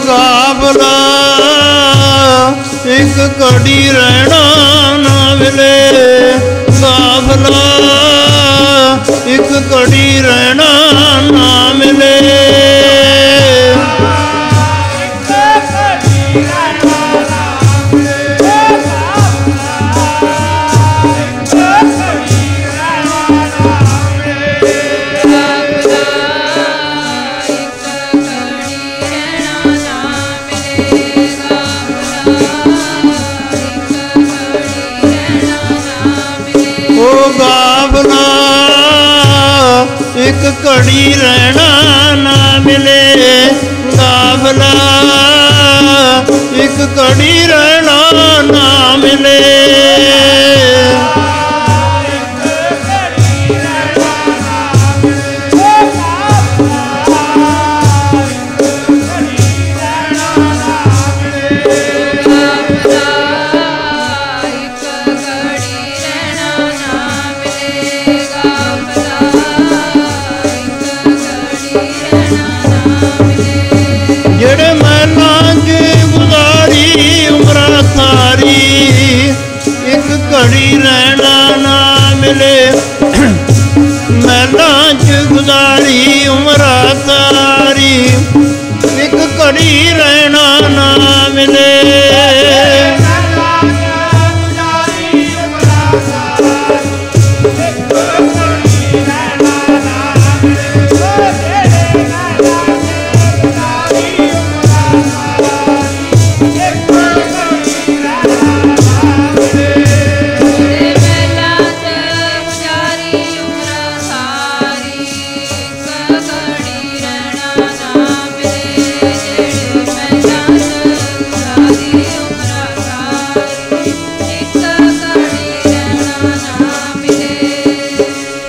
ਗਾਫਲਾ ਇੱਕ ਘੜੀ ਰਹਿਣਾ ਨਾ ਮਿਲੇ। ਗਾਫਲਾ ਇੱਕ ਘੜੀ ਰਹਿਣਾ ਨਾ ਮਿਲੇ। ਗਾਫਲਾ ਇੱਕ ਘੜੀ ਰਹਿਣਾ ਨਾ ਮਿਲੇ। ਗਾਫਲਾ ਇੱਕ ਘੜੀ ਰਹਿਣਾ ਨਾ ਮਿਲੇ। ਜਿਹੜੇ ਮਹਿਲਾਂ 'ਚ ਗੁਜ਼ਾਰੀ ਉਮਰਾਂ ਸਾਰੀ, ਇੱਕ ਘੜੀ ਰਹਿਣਾ ਨਾ ਮਿਲੇ। ਮਹਿਲਾਂ 'ਚ ਗੁਜ਼ਾਰੀ ਉਮਰਾਂ ਸਾਰੀ, ਇੱਕ ਘੜੀ ਰਹਿਣਾ ਨਾ ਮਿਲੇ।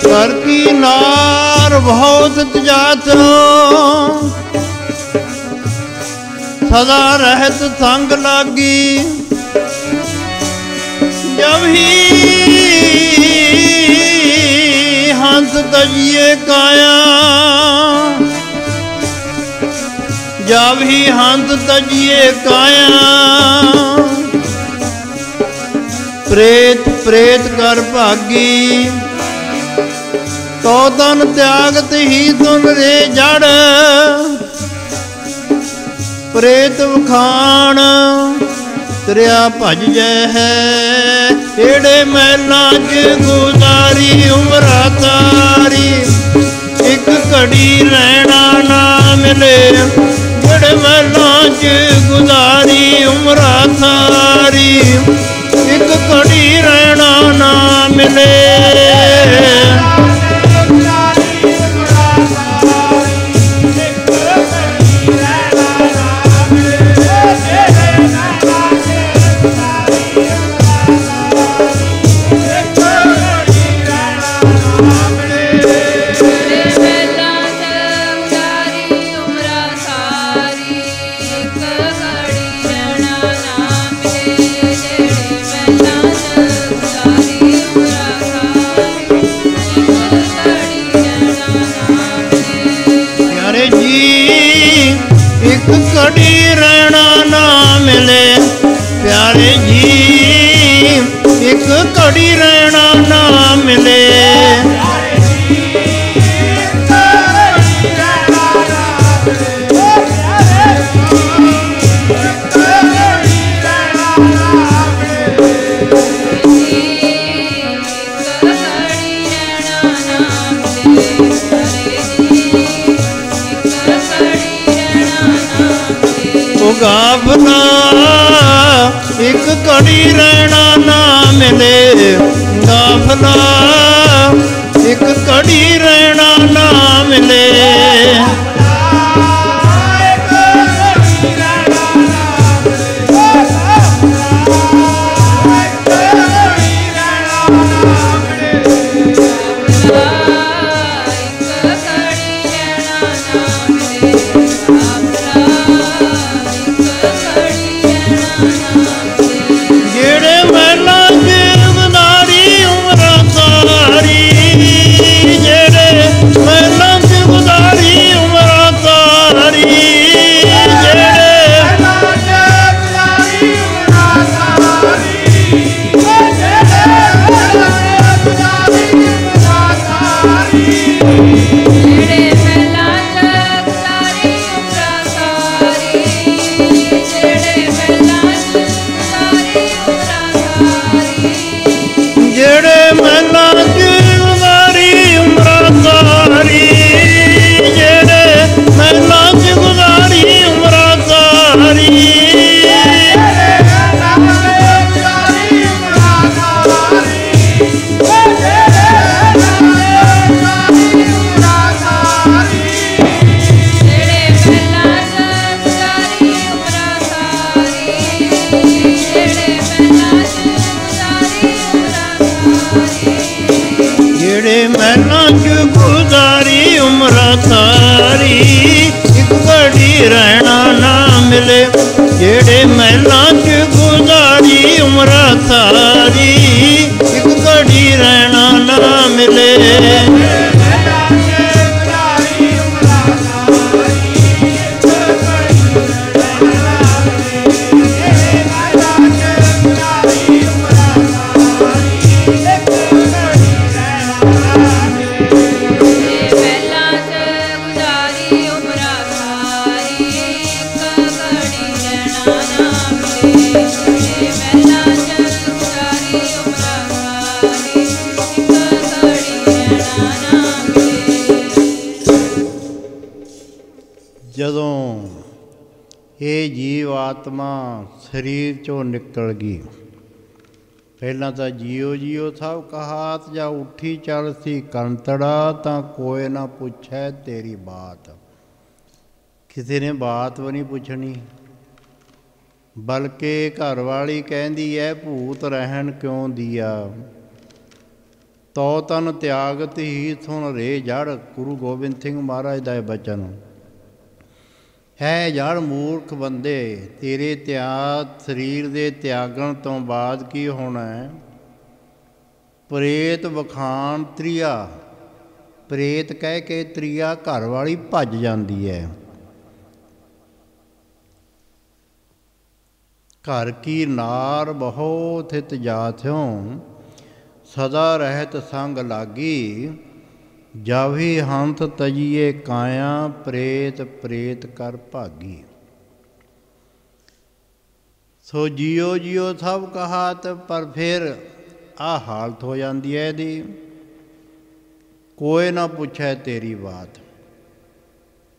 कर की नार बहुत जात सदा रहत संग लागी। जब ही हंस तजिए काया, जब ही हंस तजिए काया। प्रेत प्रेत कर भागी, तो तन त्यागत ही सुन रे जड़। प्रेत वखान त्रिया भज जय है, एड़े महलां च गुजारी उमरा तारी। एक घड़ी रहना ना मिले, एड़े महलां च गुजारी उमरा तारी। एक घड़ी रहना ना मिले, घड़ी रहना ना मिले। प्यारे जी एक घड़ी रहना ना मिले। गाफला एक घड़ी रहना ना मिले, गाफला एक घड़ी रहना ना मिले। रहना ना मिले, जेड़े महलां च गुजारी उमरा सारी। एक घड़ी रहना ना मिले, ਜਦੋਂ ਇਹ ਜੀਵ ਆਤਮਾ ਸਰੀਰ ਚੋਂ ਨਿਕਲ ਗਈ, ਪਹਿਲਾਂ ਤਾਂ ਜੀਓ ਜੀਓ ਸਭ ਕਹਾਤ, ਜਾਂ ਉੱਠੀ ਚੱਲ ਸੀ ਕੰਤੜਾ, ਤਾਂ ਕੋਈ ਨਾ ਪੁੱਛੈ ਤੇਰੀ ਬਾਤ। ਕਿਸੇ ਨੇ ਬਾਤ ਵੀ ਨਹੀਂ ਪੁੱਛਣੀ, ਬਲਕਿ ਘਰ ਵਾਲੀ ਕਹਿੰਦੀ ਹੈ ਭੂਤ ਰਹਿਣ ਕਿਉਂ ਦੀਆ। ਤੋ ਤਨ ਤਿਆਗਤ ਹੀ ਸੁਣ ਰੇ ਜੜ। ਗੁਰੂ ਗੋਬਿੰਦ ਸਿੰਘ ਮਹਾਰਾਜ ਦਾ ਇਹ ਬਚਨ ਹੈ। ਜੜ ਮੂਰਖ ਬੰਦੇ, ਤੇਰੇ ਸਰੀਰ ਦੇ ਤਿਆਗਣ ਤੋਂ ਬਾਅਦ ਕੀ ਹੋਣਾ ਹੈ? ਪ੍ਰੇਤ ਵਖਾਣ ਤ੍ਰਿਆ, ਪ੍ਰੇਤ ਕਹਿ ਕੇ ਤ੍ਰਿਆ ਘਰ ਵਾਲੀ ਭੱਜ ਜਾਂਦੀ ਹੈ। ਘਰ ਕੀ ਨਾਰ ਬਹੁ ਥਿਤ ਜਾਥਿਉ, ਸਦਾ ਰਹਿਤ ਸੰਗ ਲਾਗੀ। ਜਾਵੀ ਹੰਤ ਤਜੀਏ ਕਾਇਆ, ਪ੍ਰੇਤ ਪ੍ਰੇਤ ਕਰ ਭਾਗੀ। ਸੋ ਜਿਉ ਜਿਉ ਸਭ ਕਹਾਤ, ਪਰ ਫਿਰ ਆਹ ਹਾਲਤ ਹੋ ਜਾਂਦੀ ਹੈ ਇਹਦੀ, ਕੋਈ ਨਾ ਪੁੱਛੈ ਤੇਰੀ ਬਾਤ।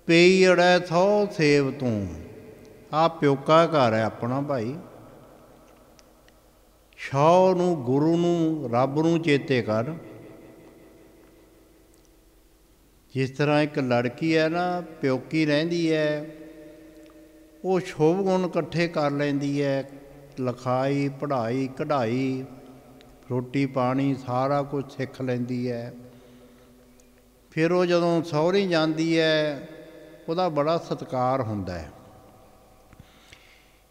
ਪਈ ਅੜੈ ਥੋ ਸੇਵ ਤੂੰ, ਆਹ ਪਿਓਕਾ ਘਰ ਹੈ ਆਪਣਾ ਭਾਈ। ਸ਼ੌ ਨੂੰ, ਗੁਰੂ ਨੂੰ, ਰੱਬ ਨੂੰ ਚੇਤੇ ਕਰ। ਜਿਸ ਤਰ੍ਹਾਂ ਇੱਕ ਲੜਕੀ ਹੈ ਨਾ, ਪਿਓਕੀ ਰਹਿੰਦੀ ਹੈ, ਉਹ ਸ਼ੁਭ ਗੁਣ ਇਕੱਠੇ ਕਰ ਲੈਂਦੀ ਹੈ। ਲਿਖਾਈ, ਪੜ੍ਹਾਈ, ਕਢਾਈ, ਰੋਟੀ ਪਾਣੀ ਸਾਰਾ ਕੁਝ ਸਿੱਖ ਲੈਂਦੀ ਹੈ। ਫਿਰ ਉਹ ਜਦੋਂ ਸਹੁਰੇ ਜਾਂਦੀ ਹੈ, ਉਹਦਾ ਬੜਾ ਸਤਿਕਾਰ ਹੁੰਦਾ ਹੈ।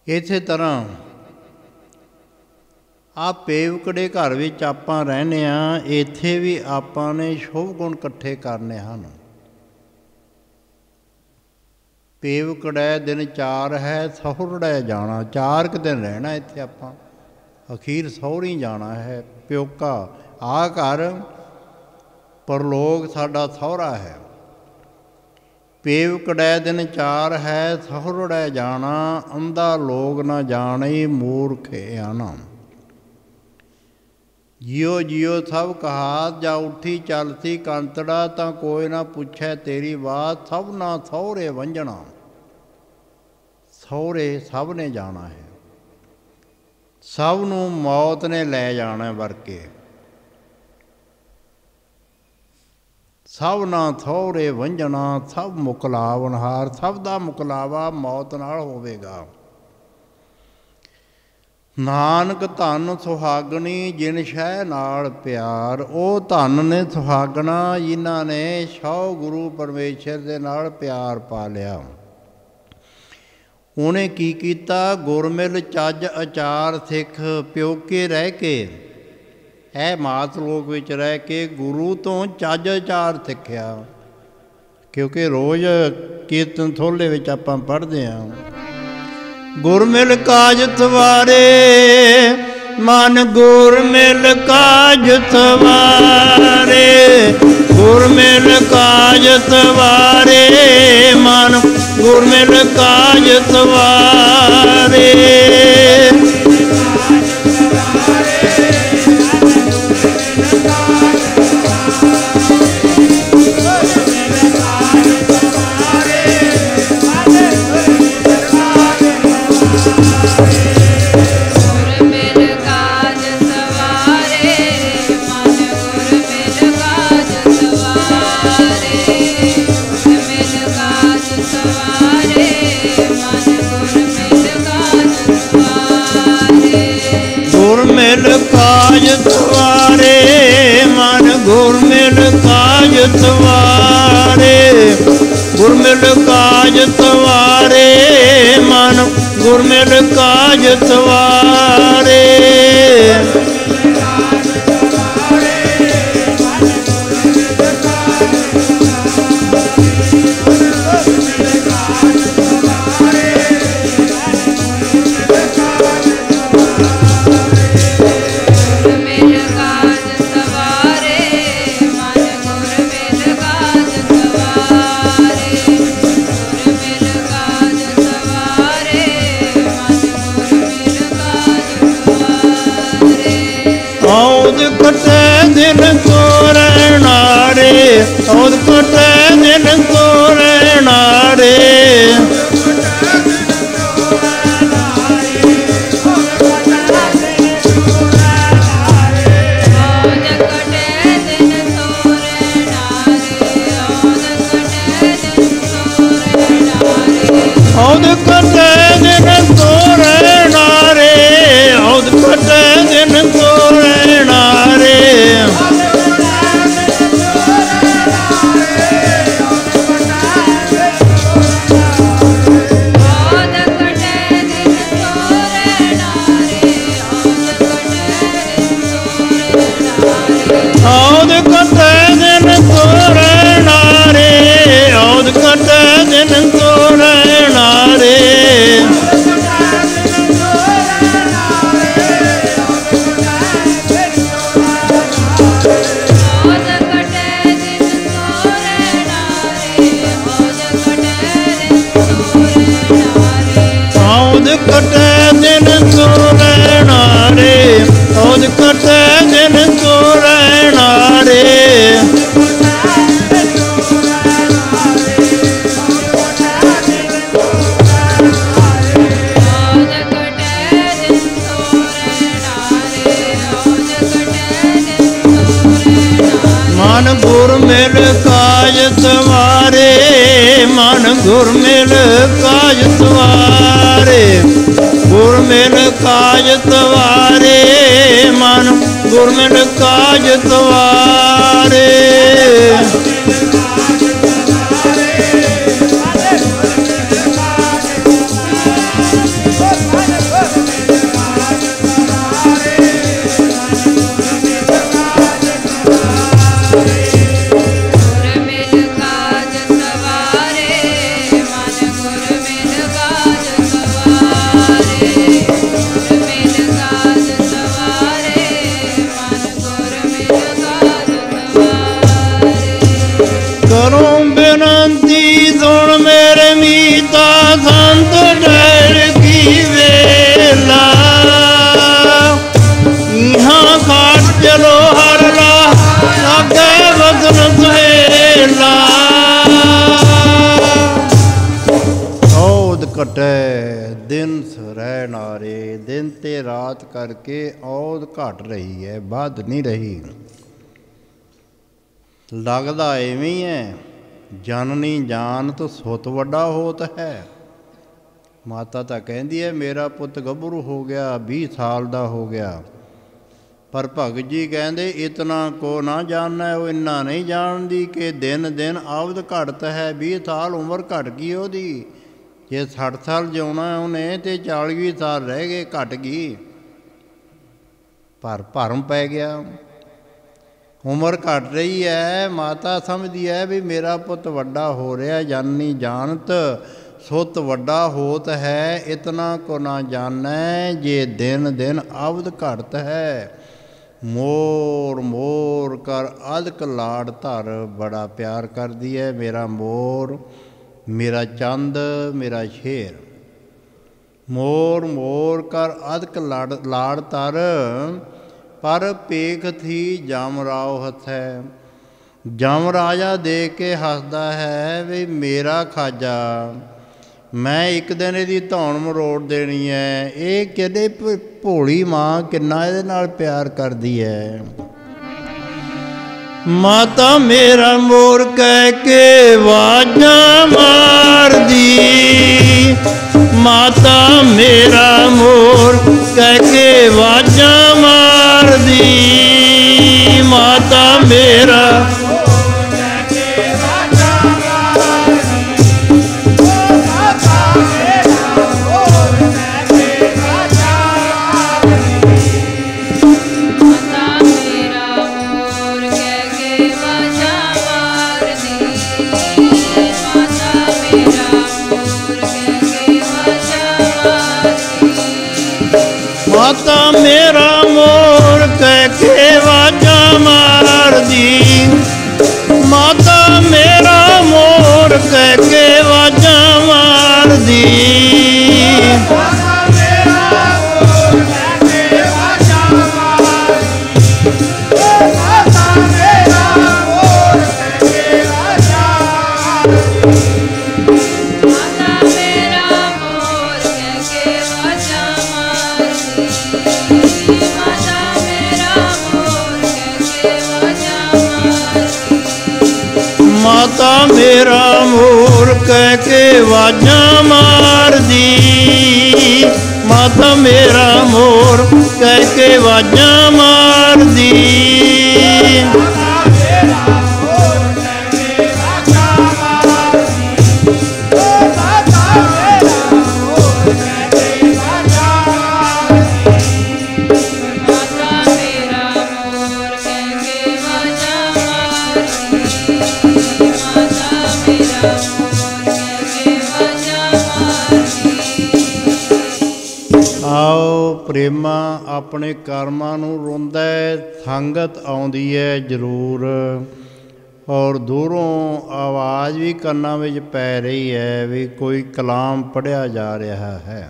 ਇਸੇ ਤਰ੍ਹਾਂ ਆਹ ਪੇਵਕੜੇ ਘਰ ਵਿੱਚ ਆਪਾਂ ਰਹਿੰਦੇ ਹਾਂ, ਇੱਥੇ ਵੀ ਆਪਾਂ ਨੇ ਸ਼ੁਭ ਗੁਣ ਇਕੱਠੇ ਕਰਨੇ ਹਨ। ਪੇਵਕੜੈ ਦਿਨ 4 ਹੈ, ਸਹੁਰੜੈ ਜਾਣਾ। 4 ਕੁ ਦਿਨ ਰਹਿਣਾ ਇੱਥੇ ਆਪਾਂ, ਅਖੀਰ ਸਹੁਰੀ ਜਾਣਾ ਹੈ। ਪਿਓਕਾ ਆਹ ਘਰ ਪਰਲੋਕ ਸਾਡਾ ਸਹੁਰਾ ਹੈ। ਪੇਵਕੜੈ ਦਿਨ 4 ਹੈ, ਸਹੁਰੜੈ ਜਾਣਾ। ਅੰਧਾ ਲੋਕ ਨਾ ਜਾਣੇ, ਮੂਰਖ ਆਣਾ। ਜਿਉ ਜਿਉ ਸਭ ਕਹਾਤ, ਜਾ ਉੱਠੀ ਚਲਤੀ ਕੰਤੜਾ। ਤਾਂ ਕੋਈ ਨਾ ਪੁੱਛੈ ਤੇਰੀ ਬਾਤ, ਸਭ ਨਾ ਸਹੁਰੇ ਵੰਝਣਾ। ਸਹੁਰੇ ਸਭ ਨੇ ਜਾਣਾ ਹੈ, ਸਭ ਨੂੰ ਮੌਤ ਨੇ ਲੈ ਜਾਣਾ ਵਰ ਕੇ। ਸਭ ਨਾ ਸਹੁਰੇ ਵੰਝਣਾ, ਸਭ ਮੁਕਲਾਵਨਹਾਰ। ਸਭ ਦਾ ਮੁਕਲਾਵਾ ਮੌਤ ਨਾਲ ਹੋਵੇਗਾ। ਨਾਨਕ ਧਨ ਸੁਹਾਗਣੀ, ਜਿਨ ਸ਼ਹਿ ਨਾਲ ਪਿਆਰ। ਉਹ ਧਨ ਨੇ ਸੁਹਾਗਣਾ ਜਿਨ੍ਹਾਂ ਨੇ ਸ਼ੌ ਗੁਰੂ ਪਰਮੇਸ਼ਰ ਦੇ ਨਾਲ ਪਿਆਰ ਪਾ ਲਿਆ। ਉਹਨੇ ਕੀ ਕੀਤਾ? ਗੁਰਮਿਲ ਚੱਜ ਅਚਾਰ ਸਿੱਖ। ਪਿਓਕੇ ਰਹਿ ਕੇ, ਇਹ ਮਾਤ ਲੋਕ ਵਿੱਚ ਰਹਿ ਕੇ ਗੁਰੂ ਤੋਂ ਚੱਜ ਅਚਾਰ ਸਿੱਖਿਆ। ਕਿਉਂਕਿ ਰੋਜ਼ ਕੀਰਤਨ ਥੋਲੇ ਵਿੱਚ ਆਪਾਂ ਪੜ੍ਹਦੇ ਹਾਂ, ਗੁਰਮਿਲ ਕਾਜ ਸਵਾਰੇ ਮਨ, ਗੁਰਮਿਲ ਕਾਜ ਸਵਾਰੇ। ਗੁਰਮਿਲ ਕਾਜ ਸਵਾਰੇ ਮਨ, ਗੁਰਮਿਲ ਕਾਜ ਸਵਾਰੇ। ਗੁਰਮਿਲ ਕਾਜ ਸਵਾਰੇ ਮਨ, ਗੁਰਮਿਲ ਕਾਜ ਸਵਾਰੇ। ਗੁਰਮਿਲ ਕਾਜ ਸਵਾਰੇ ਮਨ, ਗੁਰਮਿਲ ਕਾਜ ਸਵਾਰੇ। ਕਟੇ ਦਿਨ ਤੋਰੇ ਨਾਰੇ, ਔਦ ਕਟੇ ਦਿਨ ਤੋਰੇ ਨਾਰੇ। ਔਦ ਕਟੇ ਦਿਨ ਤੋਰੇ ਨਾਰੇ, ਔਦ ਕਟੇ ਦਿਨ ਤੋਰੇ ਨਾਰੇ। ਔਦ ਕਟੇ ਦਿਨ ਤੋਰੇ गुर मिल काज सवारे, मन गुर मिल काज सवारे, गुर मिल काज सवारे, मन गुर मिल काज सवारे। संत डर की वेला, यहाँ खाट चलो हर राह आगे वतन सहेला। औद कटे दिन रह नारे, दिन ते रात करके औद घट रही है, बद नहीं रही। लगदा इवें है, जननी जान तो सुत वड्डा होत है। माता तो कहती है मेरा पुत गभरू हो गया, 20 साल का हो गया, पर भगत जी कहते इतना को ना जानना, वो इन्ना नहीं जानती कि दिन दिन आवद घटत है। 20 साल उम्र घट गई ओदी, जे 60 साल जिउना उन्हें तो 40 साल रह गए, घट गई। पर भरम पै गया, उम्र घट रही है। माता समझती है भी मेरा पुत वड्डा हो रहा, जाननी जानत सुत वड्डा होत है, इतना को ना जानै, जे दिन दिन अवध घटत है। मोर मोर कर अधक लाड़ धर, बड़ा प्यार कर दी है मेरा मोर, मेरा चंद, मेरा शेर। मोर मोर कर अधक लाड़ धर, पर पेख थी जम राव हथै। जम राजा देख के हसदा है भी मेरा खाजा, मैं एक दिन इहदी धौण मरोड़ देनी है। ये किहड़े भोली माँ किन्ना इहदे नाल प्यार करदी है। माता मेरा मोर कह के वाजा मार दी, माता मेरा मोर कह के वाजा मार दी, माता मेरा माता मेरा मोर कह के वाजा मार दी, माता मेरा मोर कह के वाजा मार दी। माता मेरा मोर कह के वाजा मार दी, माता मेरा मोर कह के वाजा मार दी। आओ प्रेमा अपने कर्मां नूं रोंदा है, संगत आउंदी है जरूर, और दूरों आवाज़ भी कन्नां विच पै रही है भी कोई कलाम पढ़िया जा रहा है।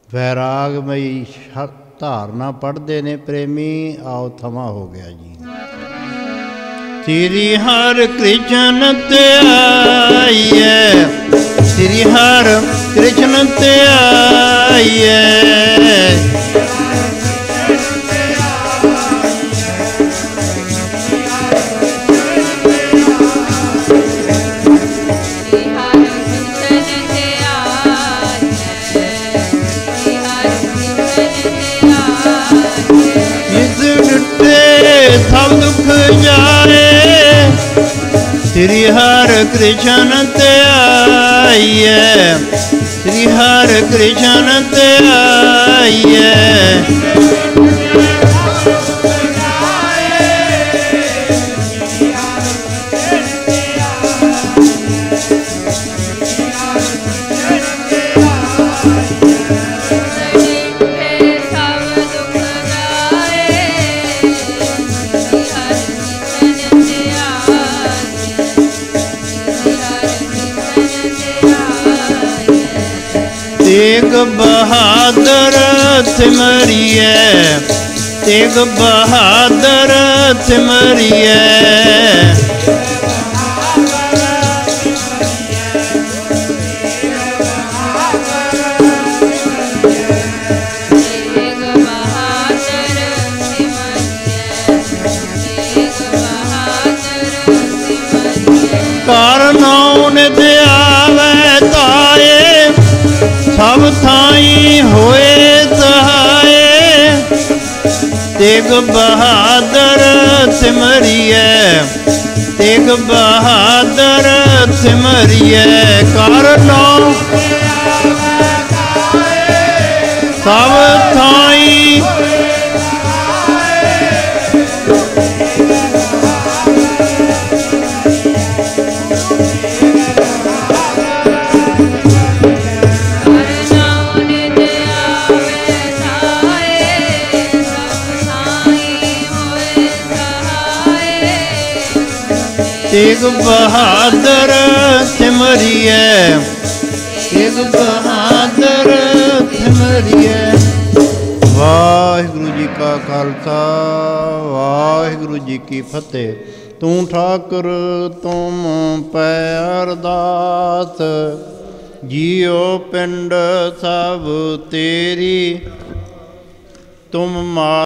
वैरागमई धारना पढ़ते ने प्रेमी। आओ थमा हो गया जी। श्री हर कृष्ण ते आइए, श्री हर कृष्ण ते आइए, श्री हर कृष्ण ते आइए, श्री हर कृष्ण ते आइए। तेग बहादुर सिमरिए, तेग बहादुर सिमरिए। कारणों नित आवे ताए, सब थाई होए सहाय। तेग बहादुर सिमरिए, तेग बहादुर सिमरिए। कारणों सब थाई तेग बहादुर सिमरिए, तेग बहादुर सिमरिए। वाहिगुरु जी का खालसा, वाहिगुरु जी की फतेह। तू ठाकुर तुम पै अरदास, जियो पिंड सब तेरी तुम मा